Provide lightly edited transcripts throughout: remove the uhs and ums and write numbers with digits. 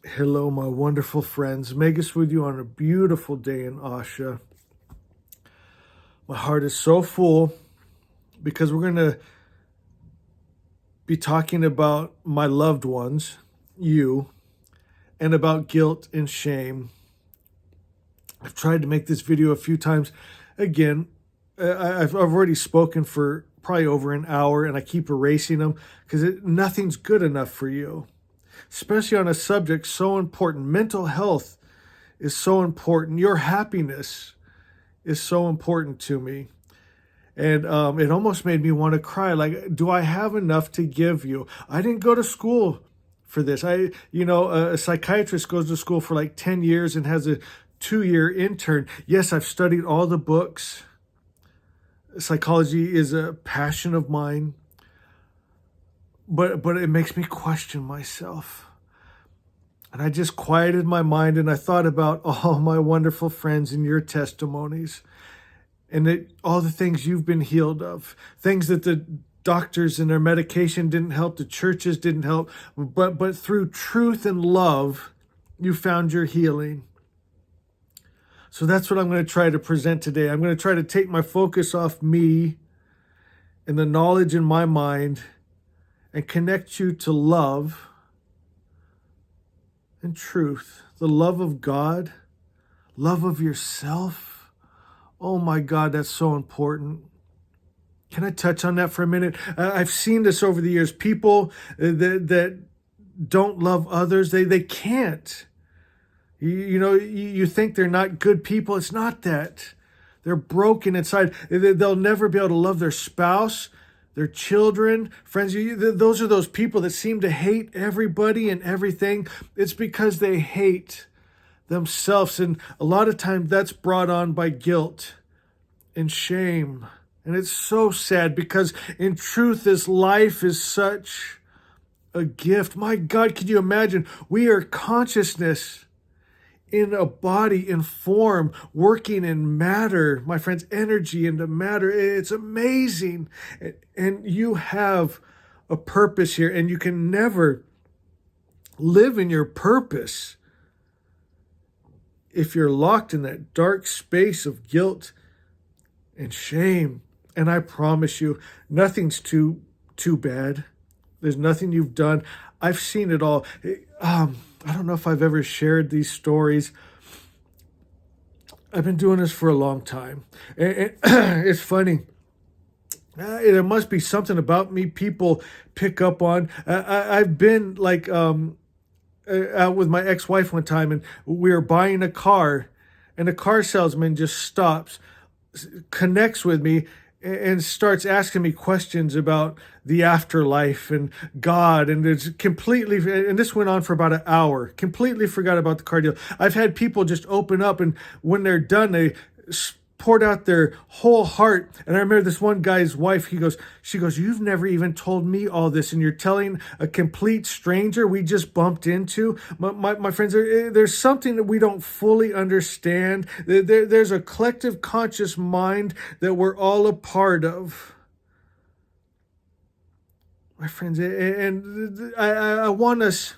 Hello, my wonderful friends. Megas with you on a beautiful day in Asha. My heart is so full because we're going to be talking about my loved ones, you, and about guilt and shame. I've tried to make this video a few times. Again, I've already spoken for probably over an hour, and I keep erasing them because nothing's good enough for you, especially on a subject so important. Mental health is so important. Your happiness is so important to me. And it almost made me want to cry. Like, do I have enough to give you? I didn't go to school for this. A psychiatrist goes to school for like 10 years and has a 2-year intern. Yes, I've studied all the books. Psychology is a passion of mine. But it makes me question myself. And I just quieted my mind and I thought about all my wonderful friends and your testimonies and all the things you've been healed of, things that the doctors and their medication didn't help, the churches didn't help, but through truth and love, you found your healing. So that's what I'm going to try to present today. I'm going to try to take my focus off me and the knowledge in my mind and connect you to love and truth, the love of God, love of yourself. Oh my God, that's so important. Can I touch on that for a minute? I've seen this over the years. People that don't love others, they can't. You think they're not good people. It's not that. They're broken inside. They'll never be able to love their spouse, their children, friends. Those are those people that seem to hate everybody and everything. It's because they hate themselves. And a lot of times that's brought on by guilt and shame. And it's so sad because in truth, this life is such a gift. My God, can you imagine? We are consciousness in a body, in form, working in matter, my friends, energy into matter. It's amazing. And you have a purpose here, and you can never live in your purpose if you're locked in that dark space of guilt and shame. And I promise you, nothing's too bad. There's nothing you've done. I've seen it all. I don't know if I've ever shared these stories. I've been doing this for a long time. And it's funny. There must be something about me people pick up on. I've been like out with my ex-wife one time, and we were buying a car, and the car salesman just stops, connects with me, and starts asking me questions about the afterlife and God. And it's completely, and this went on for about an hour, completely forgot about the car deal. I've had people just open up, and when they're done, they poured out their whole heart. And I remember this one guy's wife, she goes, "You've never even told me all this, and you're telling a complete stranger we just bumped into." My friends, there's something that we don't fully understand. There's a collective conscious mind that we're all a part of. My friends, and I want us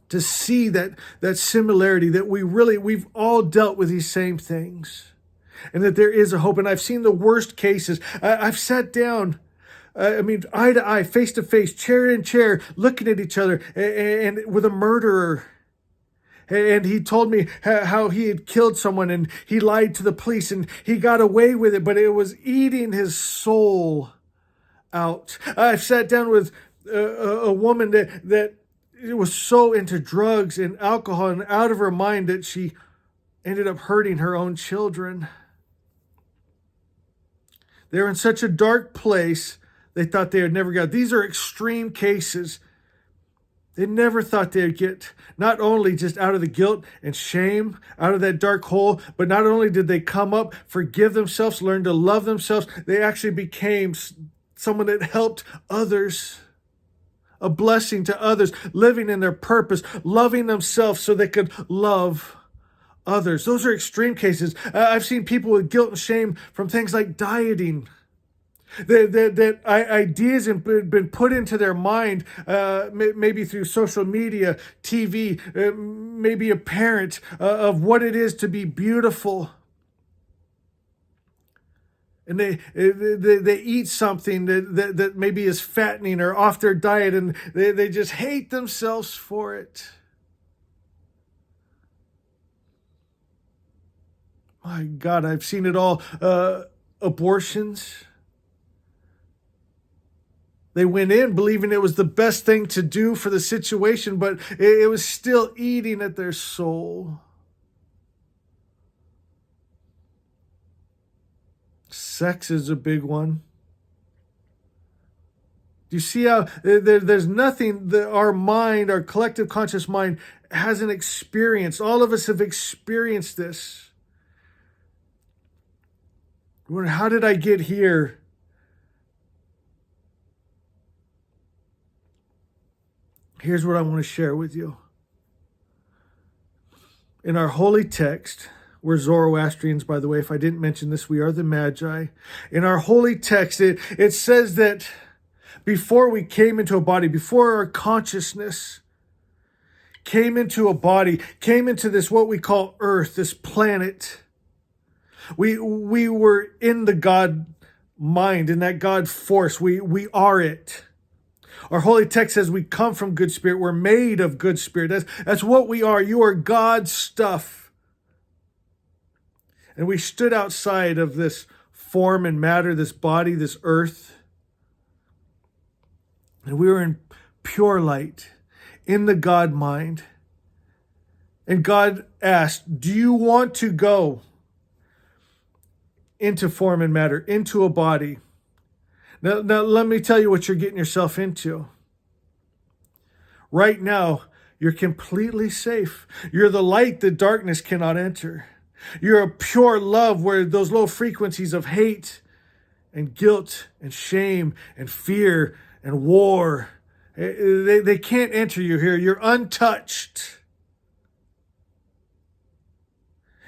to see that similarity, that we've all dealt with these same things, and that there is a hope. And I've seen the worst cases. I've sat down, eye to eye, face to face, chair in chair, looking at each other, and with a murderer. And he told me how he had killed someone, and he lied to the police, and he got away with it, but it was eating his soul out. I've sat down with a woman that was so into drugs and alcohol and out of her mind that she ended up hurting her own children. They were in such a dark place, they thought they had never got. These are extreme cases. They never thought they'd get not only just out of the guilt and shame, out of that dark hole, but not only did they come up, forgive themselves, learn to love themselves, they actually became someone that helped others, a blessing to others, living in their purpose, loving themselves so they could love others. Those are extreme cases. I've seen people with guilt and shame from things like dieting, That ideas have been put into their mind, maybe through social media, TV, maybe a parent, of what it is to be beautiful. And they eat something that maybe is fattening or off their diet, and they just hate themselves for it. My God, I've seen it all. Abortions. They went in believing it was the best thing to do for the situation, but it was still eating at their soul. Sex is a big one. Do you see how there's nothing that our mind, our collective conscious mind, hasn't experienced? All of us have experienced this. How did I get here? Here's what I want to share with you. In our holy text, we're Zoroastrians, by the way. If I didn't mention this, we are the Magi. In our holy text, it says that before we came into a body, before our consciousness came into a body, came into this, what we call Earth, this planet, we were in the God mind, in that God force. We are it. Our holy text says we come from good spirit. We're made of good spirit. That's what we are. You are God's stuff. And we stood outside of this form and matter, this body, this earth. And we were in pure light, in the God mind. And God asked, do you want to go into form and matter, into a body? Now let me tell you what you're getting yourself into. Right now, you're completely safe. You're the light that darkness cannot enter. You're a pure love where those low frequencies of hate and guilt and shame and fear and war, they can't enter you here. You're untouched.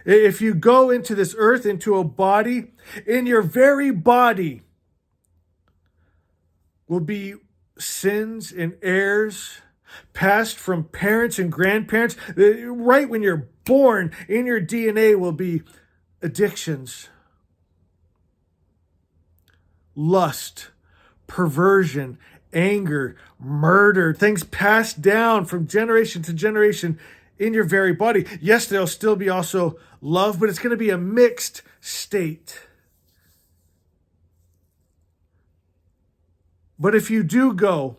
If you go into this earth, into a body, in your very body will be sins and errors passed from parents and grandparents. Right when you're born, in your DNA will be addictions, lust, perversion, anger, murder, things passed down from generation to generation in your very body. Yes, there'll still be also love, but it's going to be a mixed state. But if you do go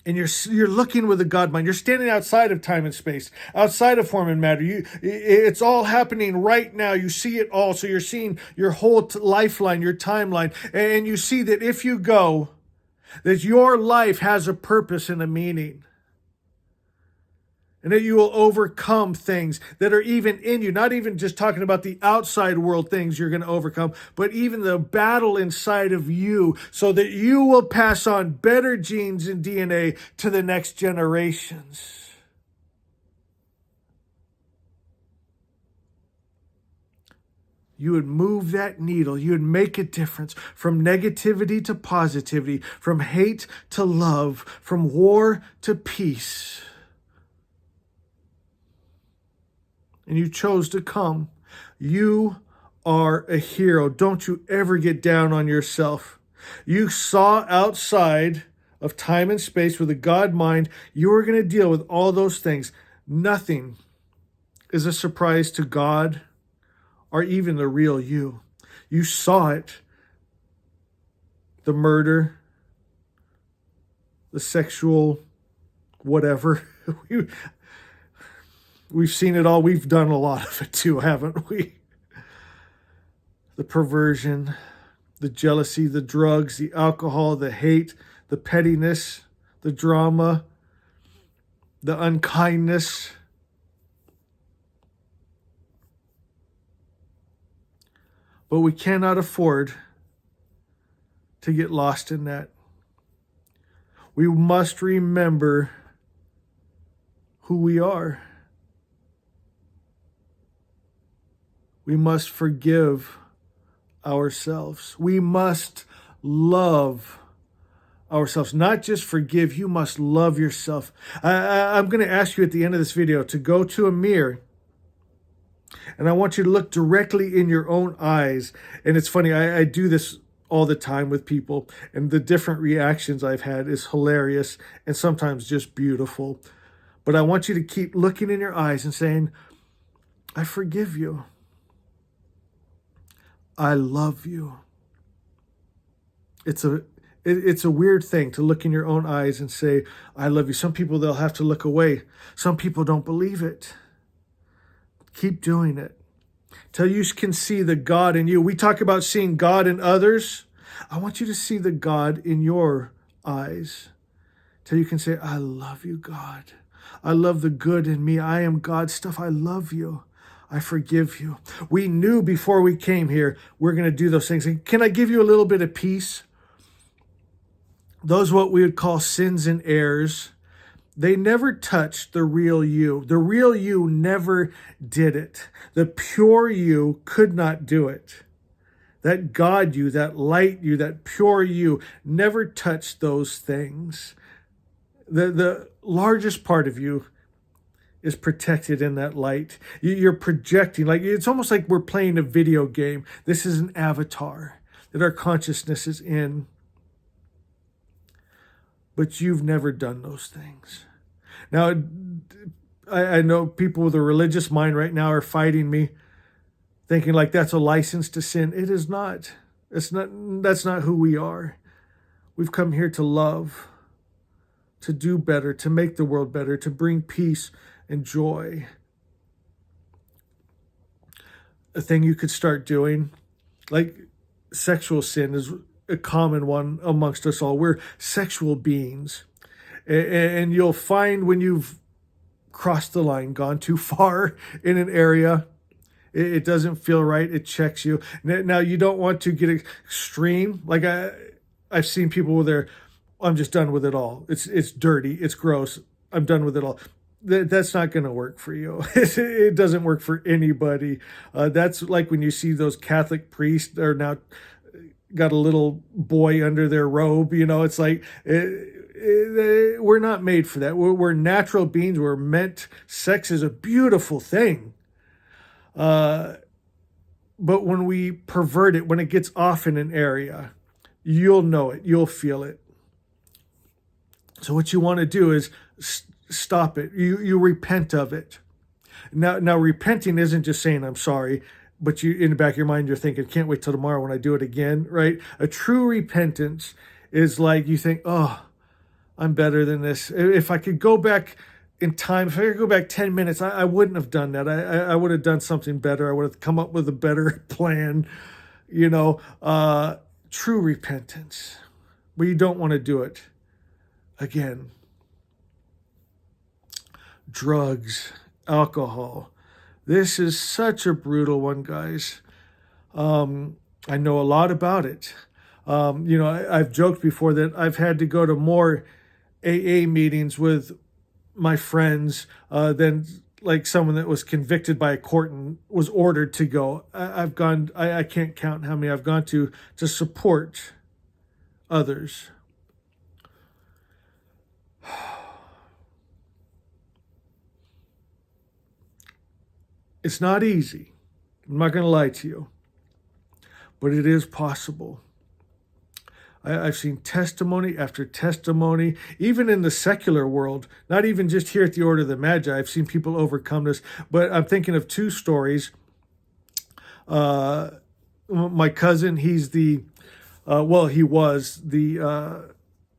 and you're looking with a God mind, you're standing outside of time and space, outside of form and matter. It's all happening right now. You see it all. So you're seeing your whole lifeline, your timeline. And you see that if you go, that your life has a purpose and a meaning. And that you will overcome things that are even in you. Not even just talking about the outside world things you're going to overcome, but even the battle inside of you, so that you will pass on better genes and DNA to the next generations. You would move that needle. You would make a difference from negativity to positivity, from hate to love, from war to peace. And you chose to come. You are a hero. Don't you ever get down on yourself. You saw outside of time and space with a God mind. You were going to deal with all those things. Nothing is a surprise to God or even the real you. You saw it. The murder, the sexual whatever. We've seen it all. We've done a lot of it too, haven't we? The perversion, the jealousy, the drugs, the alcohol, the hate, the pettiness, the drama, the unkindness. But we cannot afford to get lost in that. We must remember who we are. We must forgive ourselves. We must love ourselves, not just forgive. You must love yourself. I'm going to ask you at the end of this video to go to a mirror, and I want you to look directly in your own eyes. And it's funny, I do this all the time with people, and the different reactions I've had is hilarious and sometimes just beautiful. But I want you to keep looking in your eyes and saying, I forgive you. I love you. It's a weird thing to look in your own eyes and say, I love you. Some people, they'll have to look away. Some people don't believe it. Keep doing it till you can see the God in you. We talk about seeing God in others. I want you to see the God in your eyes till you can say, I love you, God. I love the good in me. I am God's stuff. I love you. I forgive you. We knew before we came here, we're going to do those things. And can I give you a little bit of peace? Those what we would call sins and errors, they never touched the real you. The real you never did it. The pure you could not do it. That God you, that light you, that pure you never touched those things. The largest part of you is protected in that light. You're projecting, like it's almost like we're playing a video game. This is an avatar that our consciousness is in. But you've never done those things. Now, I know people with a religious mind right now are fighting me, thinking like that's a license to sin. It is not. That's not who we are. We've come here to love, to do better, to make the world better, to bring peace and joy. A thing you could start doing, like sexual sin is a common one amongst us all. We're sexual beings. And you'll find when you've crossed the line, gone too far in an area, it doesn't feel right. It checks you. Now, you don't want to get extreme. Like I've seen people with their, I'm just done with it all. It's dirty. It's gross. I'm done with it all. That's not going to work for you. It doesn't work for anybody. That's like when you see those Catholic priests are now got a little boy under their robe. You know, it's like we're not made for that. We're natural beings. We're meant. Sex is a beautiful thing. But when we pervert it, when it gets off in an area, you'll know it. You'll feel it. So what you want to do is stop it. You repent of it. Now repenting isn't just saying I'm sorry, but you in the back of your mind you're thinking, can't wait till tomorrow when I do it again, right? A true repentance is like you think, oh, I'm better than this. If I could go back in time, if I could go back 10 minutes, I wouldn't have done that. I would have done something better. I would have come up with a better plan, you know. True repentance, but you don't want to do it again. Drugs, alcohol. This is such a brutal one, guys. I know a lot about it. You know, I've joked before that I've had to go to more AA meetings with my friends than like someone that was convicted by a court and was ordered to go. I've gone, I can't count how many I've gone to support others. It's not easy. I'm not going to lie to you. But it is possible. I've seen testimony after testimony, even in the secular world, not even just here at the Order of the Magi. I've seen people overcome this. But I'm thinking of two stories. My cousin, he's he was the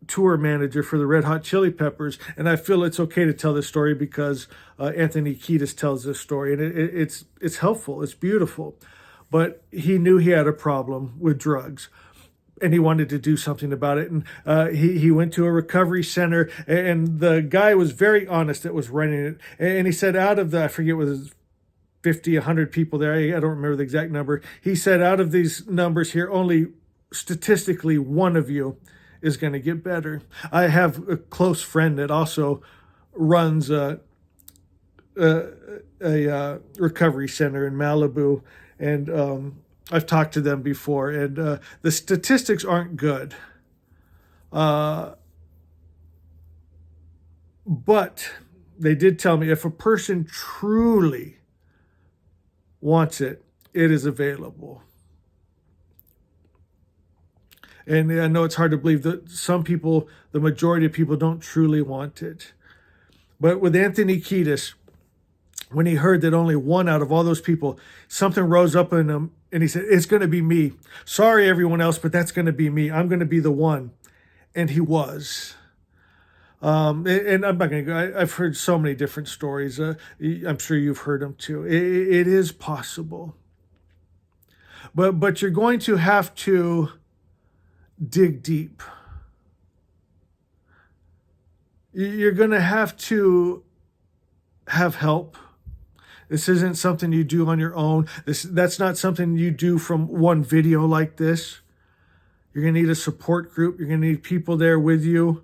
tour manager for the Red Hot Chili Peppers, and I feel it's okay to tell this story because Anthony Kiedis tells this story, and it's helpful, it's beautiful. But he knew he had a problem with drugs, and he wanted to do something about it. And he went to a recovery center, and the guy was very honest that was running it, and he said out of the, I forget what it was, 50, 100 people there, I don't remember the exact number. He said out of these numbers here, only statistically one of you is going to get better. I have a close friend that also runs a recovery center in Malibu, and I've talked to them before, and the statistics aren't good. But they did tell me if a person truly wants it, it is available. And I know it's hard to believe that some people, the majority of people, don't truly want it. But with Anthony Kiedis, when he heard that only one out of all those people, something rose up in him, and he said, "It's going to be me. Sorry, everyone else, but that's going to be me. I'm going to be the one." And he was. And I'm not going to go. I've heard so many different stories. I'm sure you've heard them too. It is possible. But you're going to have to dig deep. You're going to have help. This isn't something you do on your own. That's not something you do from one video like this. You're going to need a support group. You're going to need people there with you.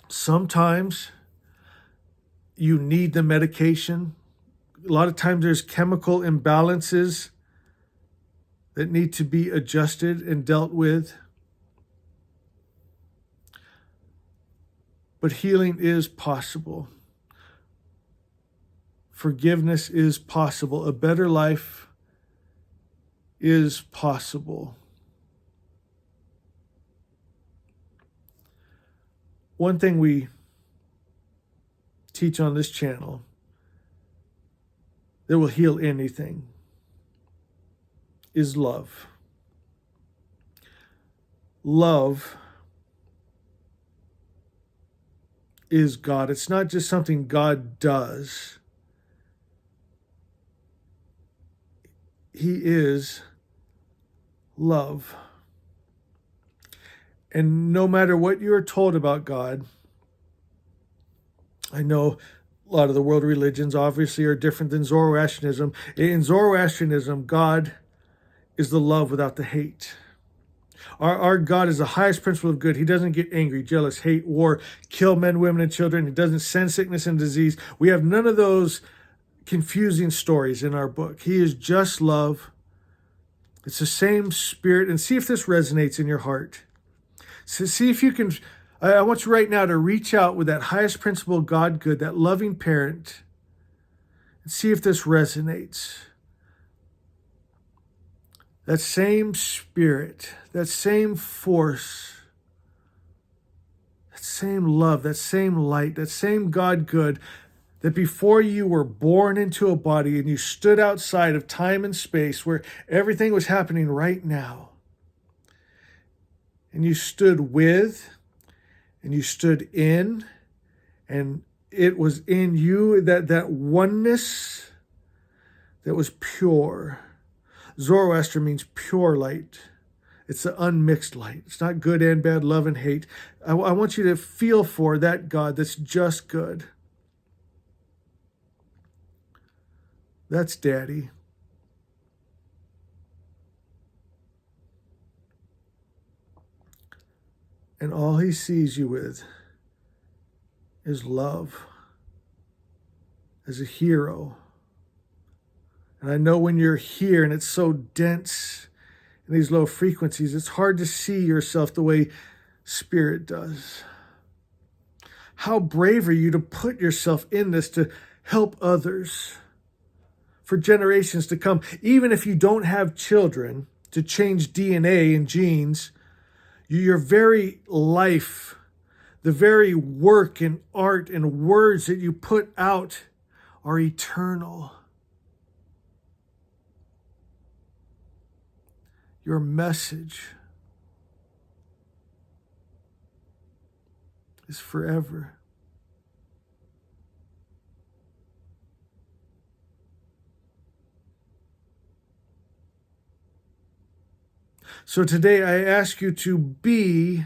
Sometimes you need the medication. A lot of times there's chemical imbalances that need to be adjusted and dealt with. But healing is possible. Forgiveness is possible. A better life is possible. One thing we teach on this channel that will heal anything is love. Love is God. It's not just something God does. He is love. And no matter what you are told about God, I know a lot of the world religions obviously are different than Zoroastrianism. In Zoroastrianism, God is the love without the hate. Our God is the highest principle of good. He doesn't get angry, jealous, hate, war, kill men, women, and children. He doesn't send sickness and disease. We have none of those confusing stories in our book. He is just love. It's the same spirit. And see if this resonates in your heart. So see if you can, I want you right now to reach out with that highest principle of God good, that loving parent, and see if this resonates. That same spirit, that same force, that same love, that same light, that same God good, that before you were born into a body and you stood outside of time and space where everything was happening right now, and you stood with, and you stood in, and it was in you, that oneness that was pure. Zoroaster means pure light. It's the unmixed light. It's not good and bad, love and hate. I want you to feel for that God that's just good. That's Daddy. And all he sees you with is love as a hero. And I know when you're here and it's so dense in these low frequencies, it's hard to see yourself the way Spirit does. How brave are you to put yourself in this to help others for generations to come, even if you don't have children, to change DNA and genes. Your very life, the very work and art and words that you put out are eternal. Your message is forever. So today I ask you to be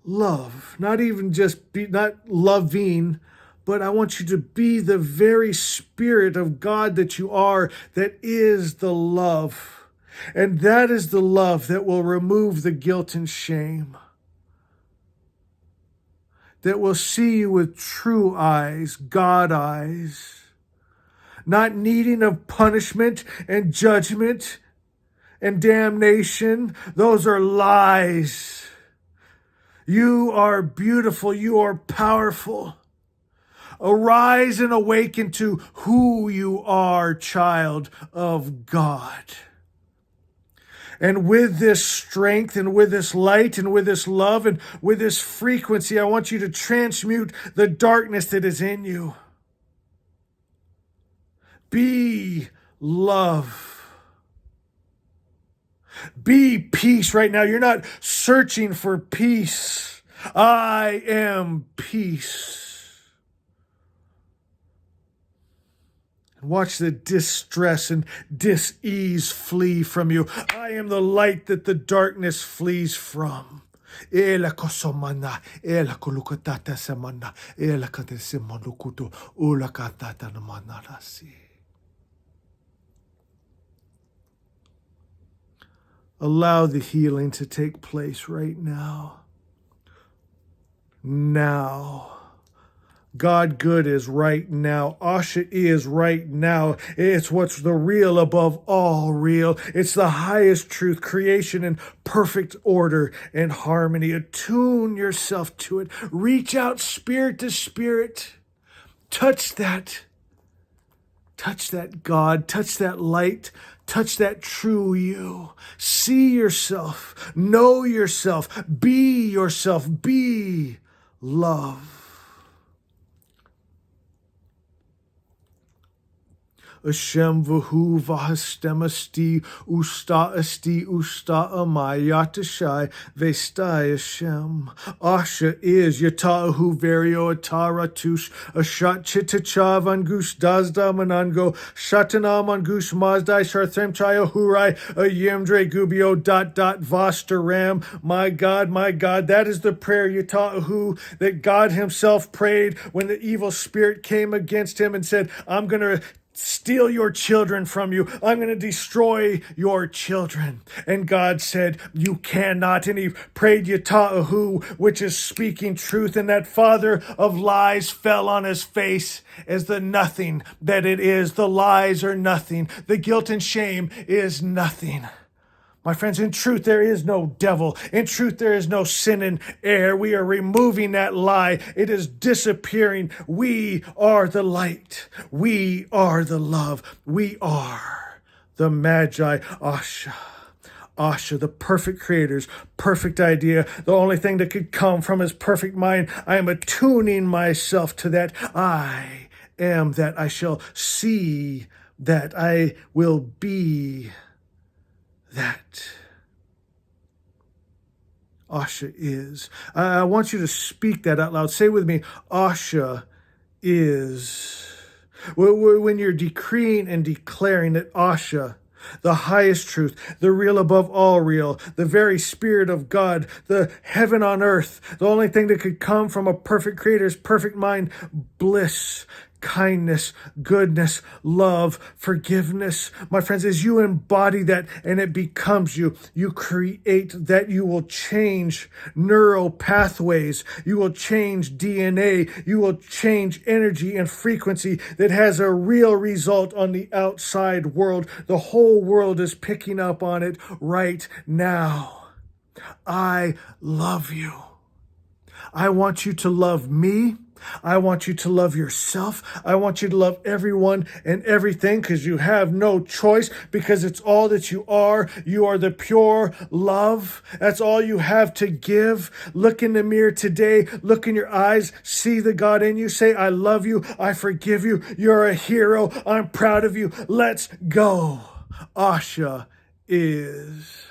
love, not even just be, not loving, but I want you to be the very spirit of God that you are, that is the love. And that is the love that will remove the guilt and shame, that will see you with true eyes, God eyes. not needing of punishment and judgment and damnation. Those are lies. You are beautiful. You are powerful. Arise and awaken to who you are, child of God. And with this strength and with this light and with this love and with this frequency, I want you to transmute the darkness that is in you. Be love. Be peace right now. You're not searching for peace. I am peace. Watch the distress and dis-ease flee from you. I am the light that the darkness flees from. Allow the healing to take place right now. Now. God good is right now. Asha is right now. It's what's the real above all real. It's the highest truth, creation in perfect order and harmony. Attune yourself to it. Reach out spirit to spirit. Touch that. Touch that God. Touch that light. Touch that true you. See yourself. Know yourself. Be yourself. Be love. Hashem v'hu v'hastem esti usta amayatashai vestai Hashem. Asha is yata'ahu verio ataratush ashat chitachav angush dazda manango shatanam angush mazdai sharthrem chaya hurai ayemdre gubio ... vastaram. My God, that is the prayer yata'ahu that God himself prayed when the evil spirit came against him and said, I'm going to steal your children from you. I'm going to destroy your children. And God said, you cannot. And he prayed Yata'ahu, which is speaking truth. And that father of lies fell on his face as the nothing that it is. The lies are nothing. The guilt and shame is nothing. My friends, in truth, there is no devil. In truth, there is no sin and error. We are removing that lie. It is disappearing. We are the light. We are the love. We are the Magi. Asha. Asha, the perfect creator's perfect idea. The only thing that could come from his perfect mind. I am attuning myself to that. I am that. I shall see that. I will be that. Asha is. I want you to speak that out loud. Say with me, Asha is. When you're decreeing and declaring that Asha, the highest truth, the real above all real, the very spirit of God, the heaven on earth, the only thing that could come from a perfect creator's perfect mind, bliss, kindness, goodness, love, forgiveness. My friends, as you embody that and it becomes you, you create that. You will change neural pathways. You will change DNA. You will change energy and frequency that has a real result on the outside world. The whole world is picking up on it right now. I love you. I want you to love me. I want you to love yourself. I want you to love everyone and everything because you have no choice, because it's all that you are. You are the pure love. That's all you have to give. Look in the mirror today. Look in your eyes. See the God in you. Say, I love you. I forgive you. You're a hero. I'm proud of you. Let's go. Asha is.